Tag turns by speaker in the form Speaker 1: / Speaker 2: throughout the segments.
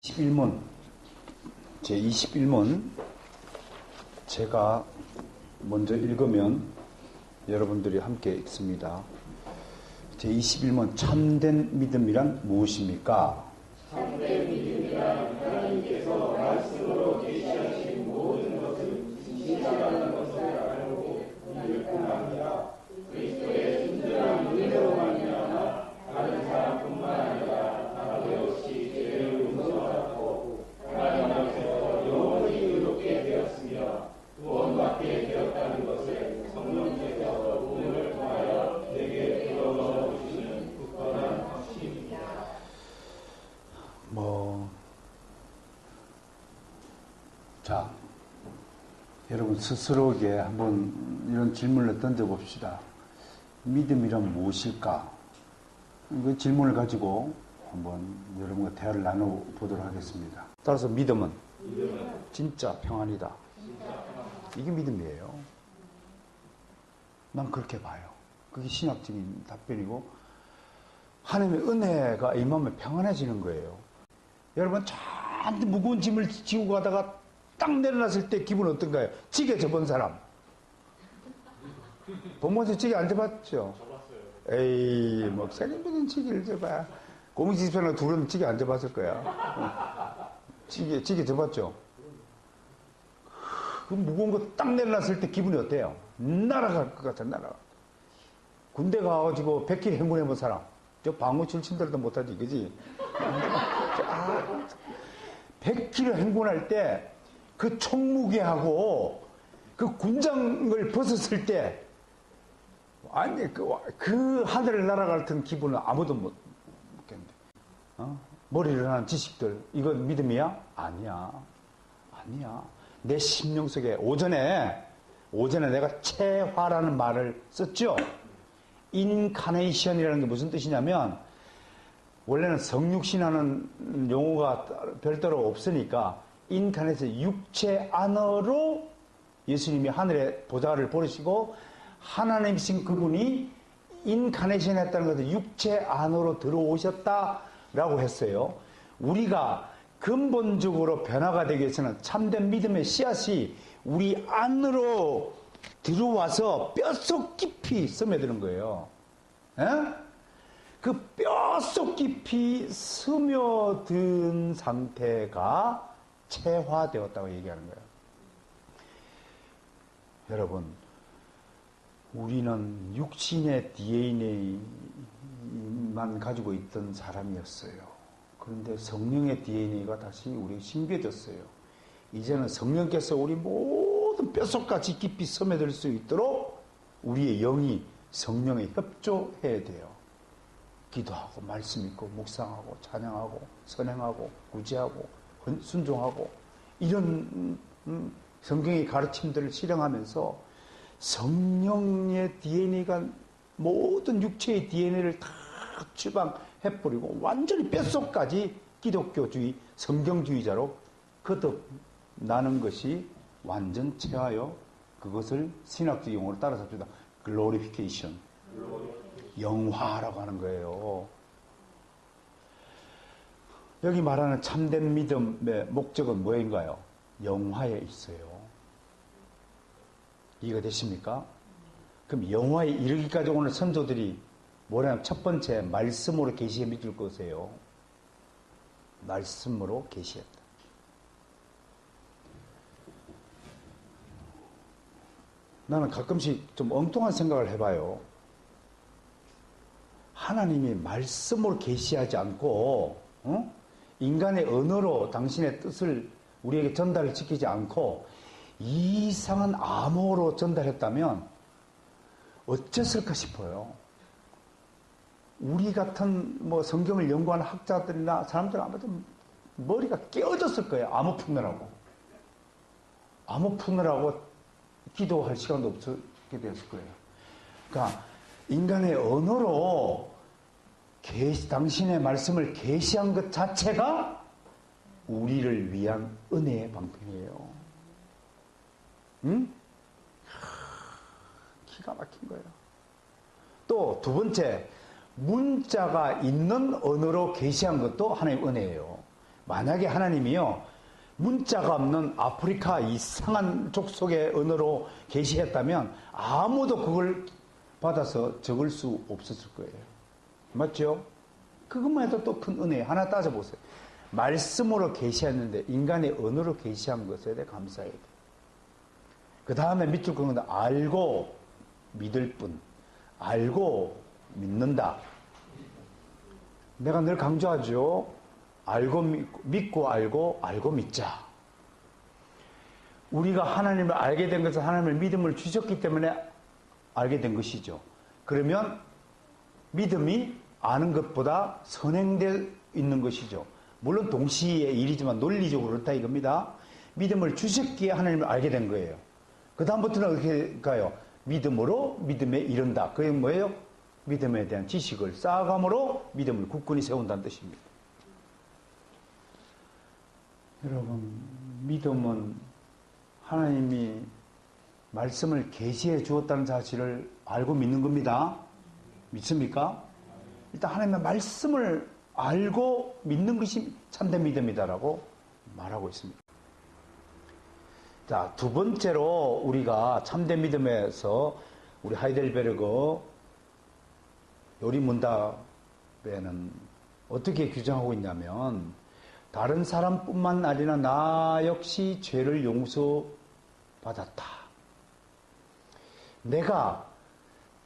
Speaker 1: 21문, 제21문, 제가 먼저 읽으면 여러분들이 함께 읽습니다. 제21문, 참된 믿음이란 무엇입니까?
Speaker 2: 참된 믿음이란 하나님께서 말씀으로 계시하신 모든 것을 진실하다는 것을 알고 믿을 뿐 아니라 그리스도의 순전한 은혜로 말미암아 다른 사람뿐만 아니라 나도 역시 죄를 용서받고 하나님 앞에서 영원히 의롭게 되었으며 구원받게 되었다는 것을 성령께서 오늘을 통하여 내게 불어넣어 주시는 굳건한 확신입니다.
Speaker 1: 자, 여러분 스스로에게 한번 이런 질문을 던져봅시다. 믿음이란 무엇일까? 그 질문을 가지고 한번 여러분과 대화를 나눠보도록 하겠습니다. 따라서 믿음은 진짜 평안이다. 이게 믿음이에요. 난 그렇게 봐요. 그게 신학적인 답변이고 하나님의 은혜가 임하면 평안해지는 거예요. 여러분 잔뜩 무거운 짐을 지고 가다가 딱 내려놨을 때 기분 어떤가요? 지게 접은 사람. 본문에서 지게 안 접었죠? 접었어요. 에이, 목사님들은 지게를 접어야. 공지집사나 둘은 지게 안 접었을 거야. 지게 접었죠? 그 무거운 거 딱 내려놨을 때 기분이 어때요? 날아갈 것 같아, 날아가. 군대 가가지고 100km 행군해본 사람. 저 방어 출신들도 못하지, 그지? 100km 행군할 때 그 총무게하고 그 군장을 벗었을 때 아니 그 하늘을 날아갈 듯한 기분은 아무도 못 먹겠는데. 머리를 하는 지식들 이건 믿음이야? 아니야. 내 심령 속에 오전에 내가 체화라는 말을 썼죠. 인카네이션이라는 게 무슨 뜻이냐면 원래는 성육신하는 용어가 별도로 없으니까 인카네이션 육체 안으로 예수님이 하늘의 보좌를 버리시고 하나님이신 그분이 인카네이션 했다는 것은 육체 안으로 들어오셨다라고 했어요. 우리가 근본적으로 변화가 되기 위해서는 참된 믿음의 씨앗이 우리 안으로 들어와서 뼛속 깊이 스며드는 거예요. 에? 그 뼛속 깊이 스며든 상태가 체화되었다고 얘기하는 거예요. 여러분, 우리는 육신의 DNA만 가지고 있던 사람이었어요. 그런데 성령의 DNA가 다시 우리에게 심겨졌어요. 이제는 성령께서 우리 모든 뼛속까지 깊이 스며들 수 있도록 우리의 영이 성령에 협조해야 돼요. 기도하고 말씀 읽고 묵상하고 찬양하고 선행하고 구제하고 순종하고 이런 성경의 가르침들을 실행하면서 성령의 DNA가 모든 육체의 DNA를 다 추방해버리고 완전히 뼛속까지 기독교주의 성경주의자로 거듭나는 것이 완전 체화요. 그것을 신학적 용어로 따라서 합시다. 글로리피케이션. 영화라고 하는 거예요. 여기 말하는 참된 믿음의 목적은 뭐인가요? 영화에 있어요. 이해가 되십니까? 그럼 영화에 이르기까지 오늘 선조들이 뭐냐면 첫 번째 말씀으로 계시해 믿을 것이에요. 말씀으로 계시했다. 나는 가끔씩 좀 엉뚱한 생각을 해봐요. 하나님이 말씀으로 계시하지 않고 인간의 언어로 당신의 뜻을 우리에게 전달을 시키지 않고 이상한 암호로 전달했다면 어땠을까 싶어요. 우리 같은 성경을 연구하는 학자들이나 사람들은 아무래도 머리가 깨어졌을 거예요. 암호 푸느라고 기도할 시간도 없게 되었을 거예요. 그러니까 인간의 언어로 당신의 말씀을 계시한 것 자체가 우리를 위한 은혜의 방편이에요. 응? 기가 막힌 거예요. 또 두 번째, 문자가 있는 언어로 계시한 것도 하나님의 은혜예요. 만약에 하나님이요, 문자가 없는 아프리카 이상한 족속의 언어로 계시했다면 아무도 그걸 받아서 적을 수 없었을 거예요. 맞죠? 그것만 해도 또 큰 은혜예요. 하나 따져보세요. 말씀으로 계시했는데 인간의 언어로 계시한 것에 대해 감사해야 돼요. 그 다음에 믿을 건 알고 믿을 뿐. 알고 믿는다. 내가 늘 강조하죠. 알고 믿고 알고 믿자. 우리가 하나님을 알게 된 것은 하나님을 믿음을 주셨기 때문에 알게 된 것이죠. 그러면 믿음이 아는 것보다 선행되어 있는 것이죠. 물론 동시의 일이지만 논리적으로 그렇다 이겁니다. 믿음을 주셨기에 하나님을 알게 된 거예요. 그 다음부터는 어떻게 가요? 믿음으로 믿음에 이른다. 그게 뭐예요? 믿음에 대한 지식을 쌓아감으로 믿음을 굳건히 세운다는 뜻입니다. 여러분, 믿음은 하나님이 말씀을 계시해 주었다는 사실을 알고 믿는 겁니다. 믿습니까? 일단 하나님의 말씀을 알고 믿는 것이 참된 믿음이다라고 말하고 있습니다. 자, 두 번째로 우리가 참된 믿음에서 우리 하이델베르그 요리문답에는 어떻게 규정하고 있냐면, 다른 사람뿐만 아니라 나 역시 죄를 용서받았다. 내가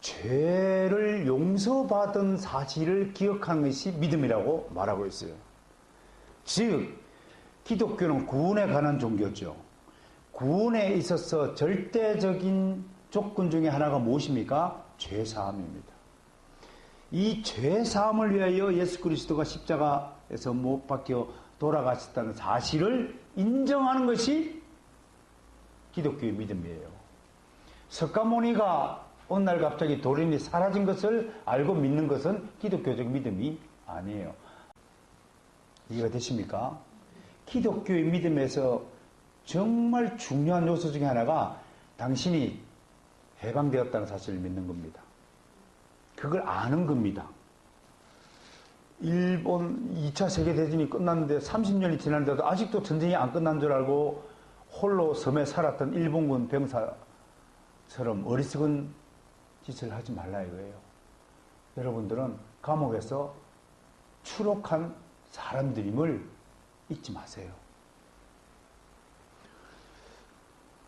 Speaker 1: 죄를 용서받은 사실을 기억하는 것이 믿음이라고 말하고 있어요. 즉, 기독교는 구원에 관한 종교죠. 구원에 있어서 절대적인 조건 중에 하나가 무엇입니까? 죄사함입니다. 이 죄사함을 위하여 예수 그리스도가 십자가에서 못 박혀 돌아가셨다는 사실을 인정하는 것이 기독교의 믿음이에요. 석가모니가 어느 날 갑자기 돌인이 사라진 것을 알고 믿는 것은 기독교적 믿음이 아니에요. 이해가 되십니까? 기독교의 믿음에서 정말 중요한 요소 중에 하나가 당신이 해방되었다는 사실을 믿는 겁니다. 그걸 아는 겁니다. 일본 2차 세계대전이 끝났는데 30년이 지났는데도 아직도 전쟁이 안 끝난 줄 알고 홀로 섬에 살았던 일본군 병사처럼 어리석은 짓을 하지 말라 이거예요. 여러분들은 감옥에서 추록한 사람들임을 잊지 마세요.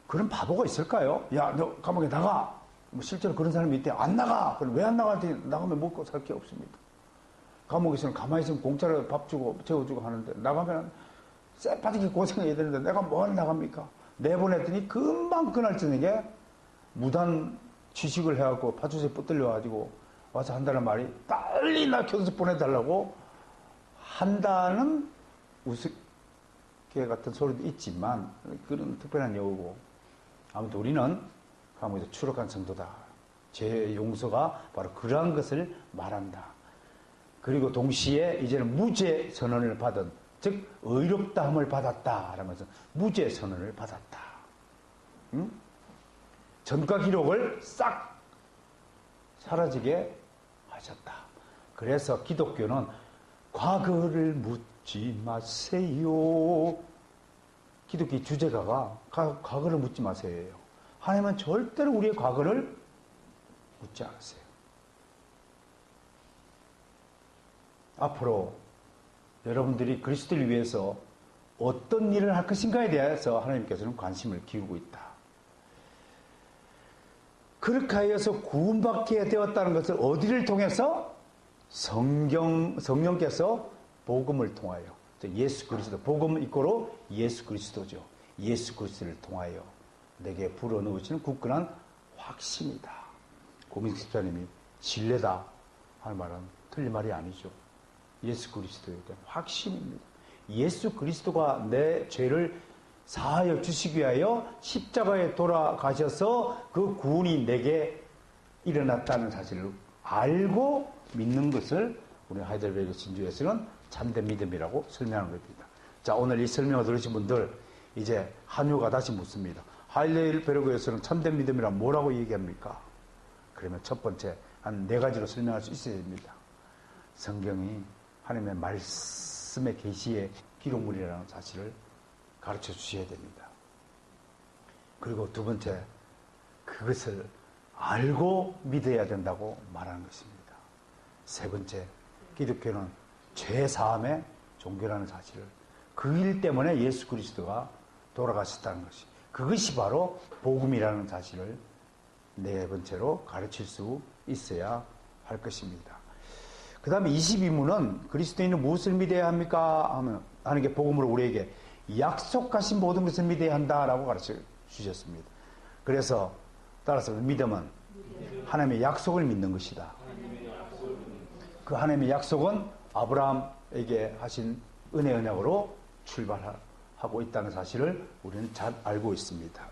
Speaker 1: 그런 바보가 있을까요? 야, 너 감옥에 나가! 뭐 실제로 그런 사람이 있대. 안 나가! 그럼 왜 안 나가지? 나가면 먹고 살 게 없습니다. 감옥에서는 가만히 있으면 공짜로 밥 주고 재워주고 하는데, 나가면 쎄빠지게 고생해야 되는데 내가 뭘 나갑니까? 내보냈더니 금방 그날 저녁에 무단 취직을 해갖고 파출소에 붙들려가지고 와서 한다는 말이, 빨리 나 교도소 보내달라고 한다는 우습게 같은 소리도 있지만 그런 특별한 여우고, 아무튼 우리는 감옥에서 추록한 성도다. 죄 용서가 바로 그러한 것을 말한다. 그리고 동시에 이제는 무죄 선언을 받은, 즉 의롭다함을 받았다 라면서 무죄 선언을 받았다. 응? 전과 기록을 싹 사라지게 하셨다. 그래서 기독교는 과거를 묻지 마세요. 기독교 주제가가 과거를 묻지 마세요. 하나님은 절대로 우리의 과거를 묻지 않으세요. 앞으로 여러분들이 그리스도를 위해서 어떤 일을 할 것인가에 대해서 하나님께서는 관심을 기울이고 있다. 그렇게 하여서 구원받게 되었다는 것을 어디를 통해서? 성령께서 복음을 통하여, 예수 그리스도, 복음 이꼬로 예수 그리스도죠. 예수 그리스도를 통하여 내게 불어넣으시는 굳건한 확신이다. 고민식 집사님이 신뢰다 하는 말은 틀린 말이 아니죠. 예수 그리스도에 대한 확신입니다. 예수 그리스도가 내 죄를 사하여 주시기 위하여 십자가에 돌아가셔서 그 구원이 내게 일어났다는 사실을 알고 믿는 것을 우리 하이델베르그 진주에서는 참된 믿음이라고 설명하는 겁니다. 자, 오늘 이 설명을 들으신 분들, 이제 한유가 다시 묻습니다. 하이델베르그에서는 참된 믿음이란 뭐라고 얘기합니까? 그러면 첫 번째 한 4가지로 설명할 수 있어야 됩니다. 성경이 하나님의 말씀의 계시에 기록물이라는 사실을 가르쳐 주셔야 됩니다. 그리고 두 번째, 그것을 알고 믿어야 된다고 말하는 것입니다. 세 번째, 기독교는 죄사함의 종교라는 사실을, 그 일 때문에 예수 그리스도가 돌아가셨다는 것이, 그것이 바로 복음이라는 사실을 네 번째로 가르칠 수 있어야 할 것입니다. 그 다음에 22문은 그리스도인은 무엇을 믿어야 합니까? 하는 게 복음으로 우리에게 약속하신 모든 것을 믿어야 한다라고 가르쳐 주셨습니다. 그래서 따라서 믿음은 하나님의 약속을 믿는 것이다. 그 하나님의 약속은 아브라함에게 하신 은혜 언약으로 출발하고 있다는 사실을 우리는 잘 알고 있습니다.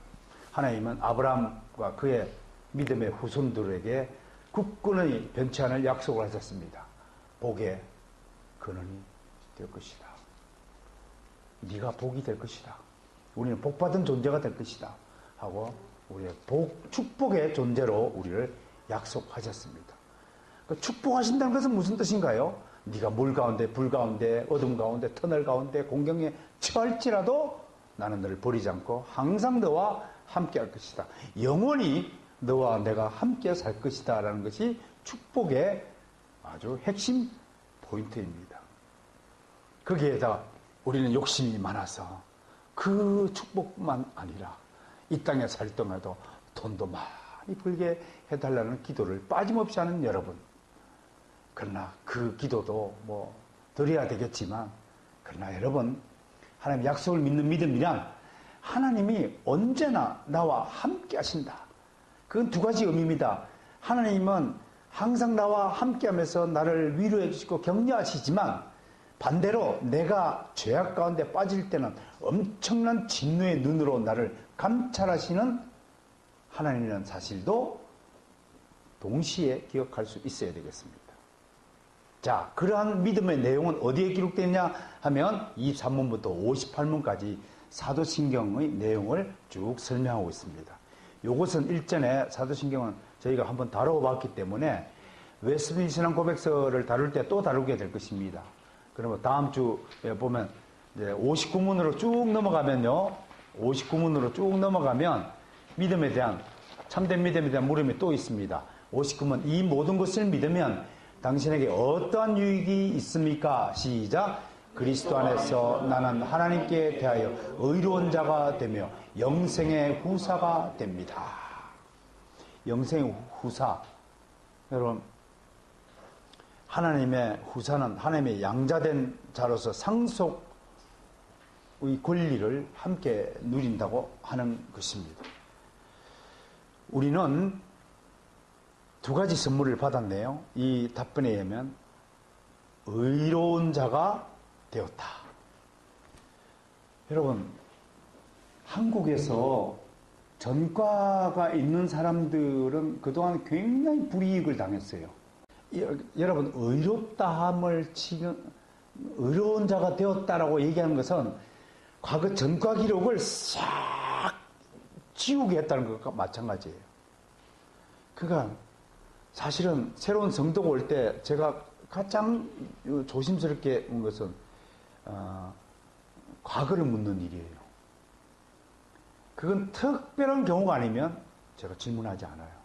Speaker 1: 하나님은 아브라함과 그의 믿음의 후손들에게 굳건히 변치 않을 약속을 하셨습니다. 복의 근원이 될 것이다. 네가 복이 될 것이다. 우리는 복받은 존재가 될 것이다 하고 우리의 축복의 존재로 우리를 약속하셨습니다. 그 축복하신다는 것은 무슨 뜻인가요? 네가 물 가운데, 불 가운데, 어둠 가운데, 터널 가운데, 공경에 처할지라도 나는 너를 버리지 않고 항상 너와 함께 할 것이다. 영원히 너와 내가 함께 살 것이다 라는 것이 축복의 아주 핵심 포인트입니다. 거기에다 우리는 욕심이 많아서 그 축복만 아니라 이 땅에 살 동안에도 돈도 많이 벌게 해달라는 기도를 빠짐없이 하는 여러분. 그러나 그 기도도 뭐 드려야 되겠지만, 그러나 여러분, 하나님 약속을 믿는 믿음이란 하나님이 언제나 나와 함께 하신다. 그건 두 가지 의미입니다. 하나님은 항상 나와 함께 하면서 나를 위로해 주시고 격려하시지만, 반대로 내가 죄악 가운데 빠질 때는 엄청난 진노의 눈으로 나를 감찰하시는 하나님이라는 사실도 동시에 기억할 수 있어야 되겠습니다. 자, 그러한 믿음의 내용은 어디에 기록되느냐 하면 23문부터 58문까지 사도신경의 내용을 쭉 설명하고 있습니다. 이것은 일전에 사도신경은 저희가 한번 다뤄봤기 때문에 웨스트민스터 신앙 고백서를 다룰 때 또 다루게 될 것입니다. 그러면 다음 주에 보면 이제 59문으로 쭉 넘어가면요. 59문으로 쭉 넘어가면 믿음에 대한, 참된 믿음에 대한 물음이 또 있습니다. 59문, 이 모든 것을 믿으면 당신에게 어떠한 유익이 있습니까? 시작. 그리스도 안에서 나는 하나님께 대하여 의로운 자가 되며 영생의 후사가 됩니다. 영생의 후사. 여러분, 하나님의 후사는 하나님의 양자된 자로서 상속의 권리를 함께 누린다고 하는 것입니다. 우리는 두 가지 선물을 받았네요. 이 답변에 의하면 의로운 자가 되었다. 여러분, 한국에서 전과가 있는 사람들은 그동안 굉장히 불이익을 당했어요. 여러분, 의롭다함을 치는, 의로운 자가 되었다라고 얘기하는 것은 과거 전과 기록을 싹 지우게 했다는 것과 마찬가지예요. 그러니까 사실은 새로운 성도가 올 때 제가 가장 조심스럽게 한 것은 과거를 묻는 일이에요. 그건 특별한 경우가 아니면 제가 질문하지 않아요.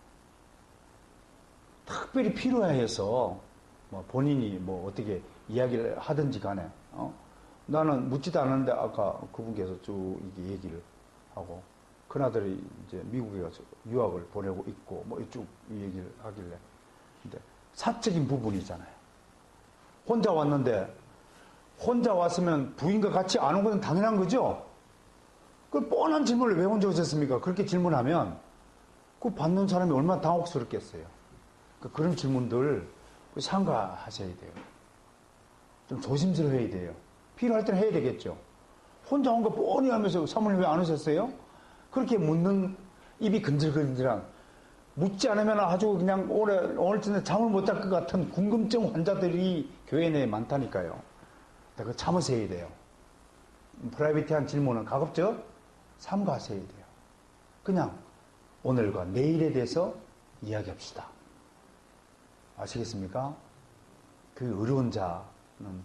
Speaker 1: 특별히 필요해서 뭐 본인이 뭐 어떻게 이야기를 하든지 간에 나는 묻지도 않았는데 아까 그분께서 쭉 이게 얘기를 하고 큰아들이 이제 미국에 가서 유학을 보내고 있고 뭐 쭉 얘기를 하길래, 근데 사적인 부분이잖아요. 혼자 왔는데 혼자 왔으면 부인과 같이 안 온 건 당연한 거죠. 그 뻔한 질문을 왜 혼자 오셨습니까? 그렇게 질문하면 그 받는 사람이 얼마나 당혹스럽겠어요. 그런 질문들 삼가하셔야 돼요. 좀 조심스러워야 돼요. 필요할 때는 해야 되겠죠. 혼자 온 거 뻔히 하면서 사모님 왜 안 오셨어요? 그렇게 묻는 입이 근질근질한, 묻지 않으면 아주 그냥 오늘쯤에 잠을 못 잘 것 같은 궁금증 환자들이 교회 내에 많다니까요. 그거 참으셔야 돼요. 프라이빗한 질문은 가급적 삼가하셔야 돼요. 그냥 오늘과 내일에 대해서 이야기합시다. 아시겠습니까? 그 의로운 자는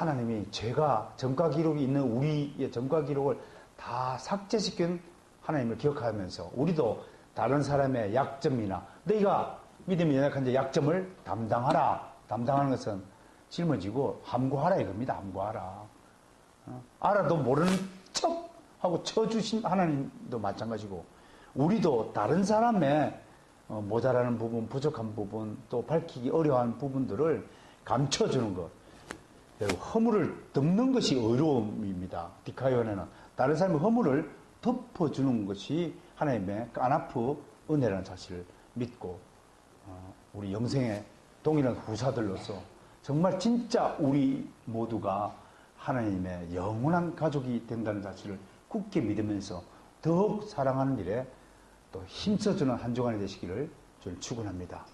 Speaker 1: 하나님이 제가 전과 기록이 있는 우리의 전과 기록을 다 삭제시킨 하나님을 기억하면서 우리도 다른 사람의 약점이나 너희가 믿음이 연약한 자 약점을 담당하라. 담당하는 것은 짊어지고 함구하라 이겁니다. 함구하라. 알아도 모르는 척하고 쳐주신 하나님도 마찬가지고 우리도 다른 사람의 모자라는 부분, 부족한 부분, 또 밝히기 어려운 부분들을 감춰주는 것. 허물을 덮는 것이 의로움입니다. 디카요네는 다른 사람의 허물을 덮어주는 것이 하나님의 까나프 은혜라는 사실을 믿고 우리 영생의 동일한 후사들로서 정말 진짜 우리 모두가 하나님의 영원한 가족이 된다는 사실을 굳게 믿으면서 더욱 사랑하는 일에 또 힘써주는 한 주간이 되시기를 저는 축원합니다.